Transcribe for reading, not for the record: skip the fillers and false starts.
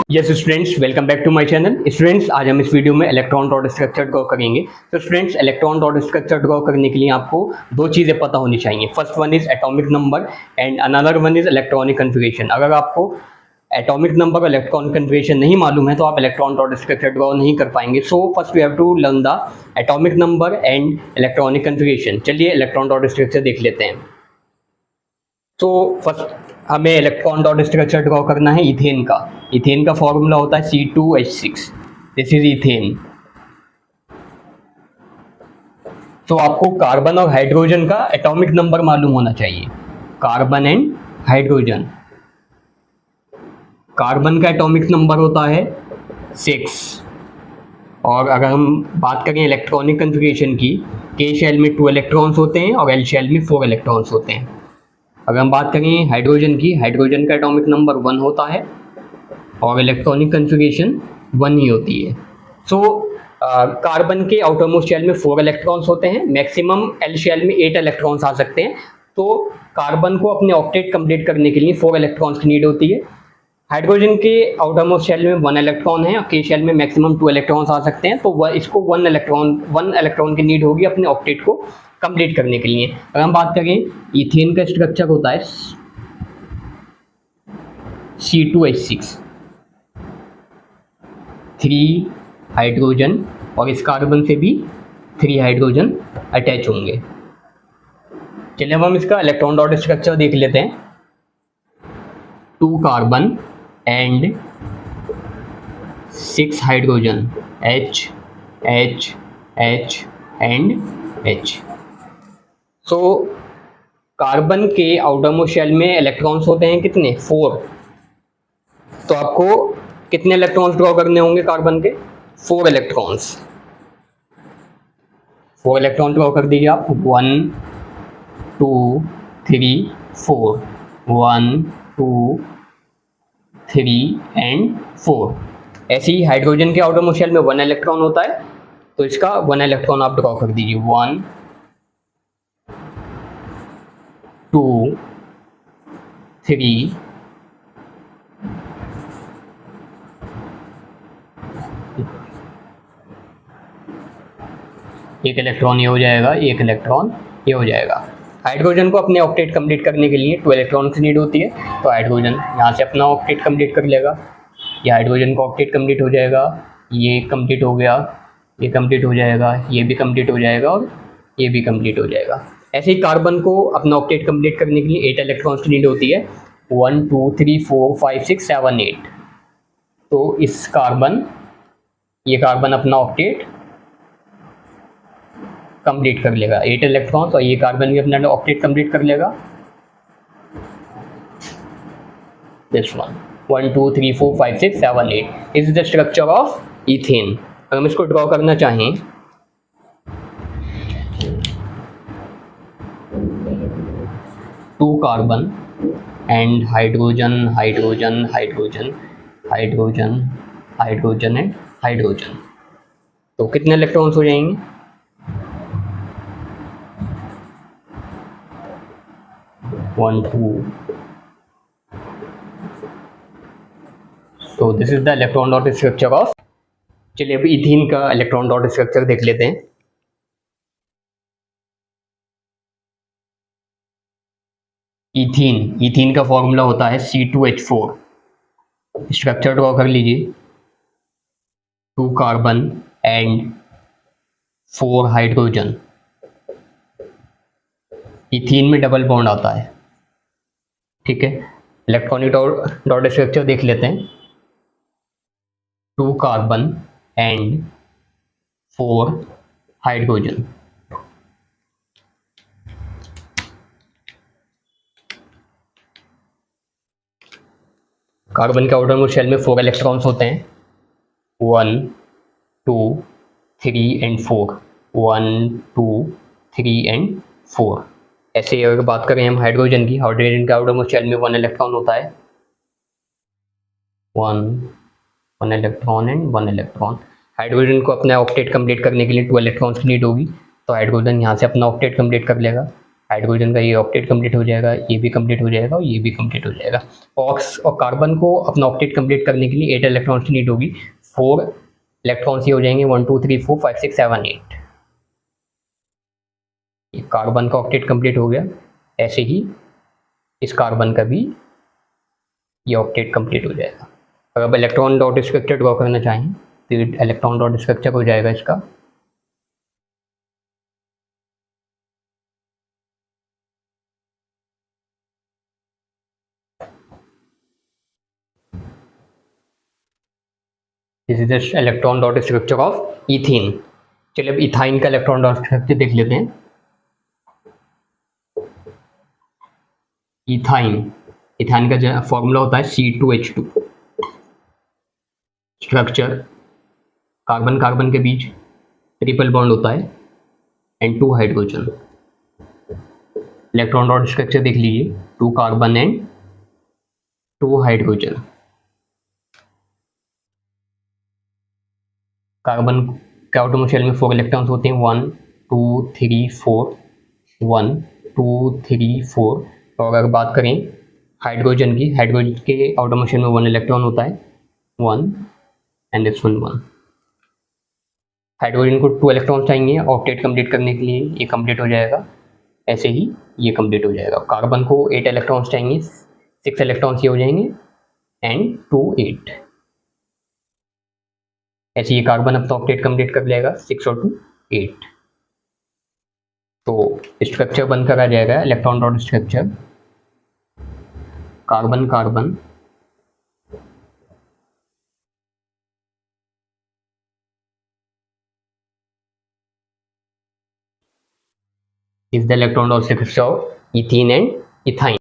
Yes students, welcome back to my channel. Students, आज हम इस वीडियो में इलेक्ट्रॉन डॉट स्ट्रक्चर ड्रॉ करेंगे। तो students, electron dot structure draw करने के लिए आपको दो चीज़ें पता होनी चाहिए। First one is atomic number and another one is electronic configuration. अगर आपको एटॉमिक नंबर और इलेक्ट्रॉनिक कन्फिगरेशन नहीं मालूम है तो आप इलेक्ट्रॉन डॉट स्ट्रक्चर ड्रॉ नहीं कर पाएंगे। So first we have to learn the atomic number and electronic configuration. चलिए इलेक्ट्रॉन डॉट स्ट्रक्चर देख लेते हैं। तो फर्स्ट हमें इलेक्ट्रॉन डॉट स्ट्रक्चर ड्रॉ करना है इथेन का। इथेन का फॉर्मूला होता है C2H6। This is ethane. तो आपको कार्बन और हाइड्रोजन का एटॉमिक नंबर मालूम होना चाहिए। Carbon and hydrogen. कार्बन का एटॉमिक नंबर होता है 6। और अगर हम बात करें इलेक्ट्रॉनिक कन्फिगरेशन की, K शेल में 2 इलेक्ट्रॉन्स होते हैं और L शेल में 4 इलेक्ट्रॉन्स होते हैं। अगर हम बात करें हाइड्रोजन की, हाइड्रोजन का एटॉमिक नंबर 1 होता है और इलेक्ट्रॉनिक कन्फिगरेशन 1 ही होती है। सो कार्बन के आउटरमोस्ट शेल में 4 इलेक्ट्रॉन्स होते हैं। मैक्सिमम L शेल में 8 इलेक्ट्रॉन्स आ सकते हैं। तो कार्बन को अपने ऑक्टेट कंप्लीट करने के लिए 4 इलेक्ट्रॉन्स की नीड होती है। हाइड्रोजन के आउटरमोस्ट शेल में 1 इलेक्ट्रॉन है और K शेल में मैक्सिमम 2 इलेक्ट्रॉन्स आ सकते हैं। तो इसको 1 इलेक्ट्रॉन की नीड होगी अपने ऑक्टेट को कंप्लीट करने के लिए। अगर हम बात करें, इथेन का स्ट्रक्चर होता है C2H6, 3 हाइड्रोजन और इस कार्बन से भी 3 हाइड्रोजन अटैच होंगे। चलिए अब हम इसका इलेक्ट्रॉन डॉट स्ट्रक्चर देख लेते हैं। 2 carbon and 6 hydrogen, H H H and H। So carbon के आउटरमोस्ट शेल में इलेक्ट्रॉन्स होते हैं कितने? 4। तो आपको कितने इलेक्ट्रॉन्स ड्रॉ करने होंगे कार्बन के? 4 इलेक्ट्रॉन्स। 4 इलेक्ट्रॉन ड्रॉ कर दीजिए आप। 1 2 3 4, 1 2 3 एंड 4। ऐसे ही हाइड्रोजन के आउटरमोस्ट शेल में 1 इलेक्ट्रॉन होता है, तो इसका 1 इलेक्ट्रॉन आप ड्रॉ कर दीजिए। 1 2 3 एक इलेक्ट्रॉन ये हो जाएगा, एक इलेक्ट्रॉन ये हो जाएगा। हाइड्रोजन को अपने ऑक्टेट कंप्लीट करने के लिए 2 इलेक्ट्रॉन की नीड होती है। तो हाइड्रोजन यहाँ से अपना ऑक्टेट कंप्लीट कर लेगा। ये हाइड्रोजन का ऑक्टेट कंप्लीट हो जाएगा, ये कंप्लीट हो गया, ये कंप्लीट हो जाएगा, ये भी कंप्लीट हो जाएगा और ये भी कंप्लीट हो जाएगा। ऐसे ही कार्बन को अपना ऑक्टेट कंप्लीट करने के लिए 8 इलेक्ट्रॉन्स की नीड होती है। 1 2 3 4 5 6 7 8। तो इस कार्बन, ये कार्बन अपना ऑक्टेट कंप्लीट कर लेगा, 8 इलेक्ट्रॉन्स, और ये कार्बन भी अपना ऑक्टेट कंप्लीट कर लेगा। This one 1 2 3 4 5 6 7 8 is the structure of ethane. अगर हम इसको ड्रॉ करना चाहें, two carbon and hydrogen hydrogen hydrogen hydrogen hydrogen and hydrogen, तो कितने इलेक्ट्रॉन्स हो जाएंगे? 1 2। तो this is the electron dot structure of. चलिए अब इथीन का इलेक्ट्रॉन डॉट स्ट्रक्चर देख लेते हैं। इथीन का फॉर्मूला होता है C2H4। स्ट्रक्चर ड्रॉ कर लीजिए। 2 कार्बन एंड 4 हाइड्रोजन। इथीन में डबल बॉन्ड आता है, ठीक है। इलेक्ट्रॉनिक डॉट स्ट्रक्चर देख लेते हैं। 2 कार्बन एंड 4 हाइड्रोजन। कार्बन के आउटरमोस्ट शेल में 4 इलेक्ट्रॉन्स होते हैं। 1 2 3 एंड 4, 1 2 3 एंड 4। ऐसे अगर बात करें हम हाइड्रोजन की, हाइड्रोजन के आउटरमोस्ट शेल में 1 इलेक्ट्रॉन होता है। 1 इलेक्ट्रॉन एंड 1 इलेक्ट्रॉन। हाइड्रोजन को अपना ऑक्टेट कंप्लीट करने के लिए 2 इलेक्ट्रॉन्स की नीड होगी, तो हाइड्रोजन यहाँ से अपना ऑक्टेट कंप्लीट कर लेगा। हाइड्रोजन का ये ऑक्टेट कंप्लीट हो जाएगा, ये भी कंप्लीट हो जाएगा और ये भी कंप्लीट हो जाएगा। ऑक्स और कार्बन को अपना ऑक्टेट कंप्लीट करने के लिए 8 इलेक्ट्रॉन्स की नीड होगी। 4 इलेक्ट्रॉन्स ही हो जाएंगे, 1 2 3 4 5 6 7 8। ये कार्बन का ऑक्टेट कंप्लीट हो गया, ऐसे ही इस कार्बन का भी ये ऑक्टेट कंप्लीट हो जाएगा। अगर अब इलेक्ट्रॉन डॉट स्ट्रक्चर ड्रॉ करना चाहें तो इलेक्ट्रॉन डॉट स्ट्रक्चर हो जाएगा इसका। This is the electron dot structure of ethene. चलिए अब इथाइन का इलेक्ट्रॉन डॉट स्ट्रक्चर देख लेते हैं। इथाइन, इथाइन का फॉर्मूला होता है C2H2। स्ट्रक्चर, कार्बन कार्बन के बीच ट्रिपल बॉन्ड होता है and 2 hydrogen. Electron dot structure देख लीजिए, 2 कार्बन एंड 2 हाइड्रोजन। कार्बन के आउटरमोस्ट शेल में 4 इलेक्ट्रॉन्स होते हैं, 1 2 3 4, 1 2 3 4। और अगर बात करें हाइड्रोजन की, हाइड्रोजन के आउटरमोस्ट शेल में 1 इलेक्ट्रॉन होता है, 1 एंड दिस वन 1। हाइड्रोजन को 2 इलेक्ट्रॉन्स चाहिए ऑक्टेट कंप्लीट करने के लिए, ये कंप्लीट हो जाएगा, ऐसे ही ये कंप्लीट हो जाएगा। कार्बन को 8 इलेक्ट्रॉन्स चाहिए, 6 इलेक्ट्रॉन्स ये हो जाएंगे एंड 2 8। ऐसे ये कार्बन अब तो ऑक्टेट कंप्लीट कर लेगा, 6 और 2 8। तो स्ट्रक्चर बनकर आ जाएगा electron dot structure, carbon carbon is the electron dot structure of ethene and ethyne.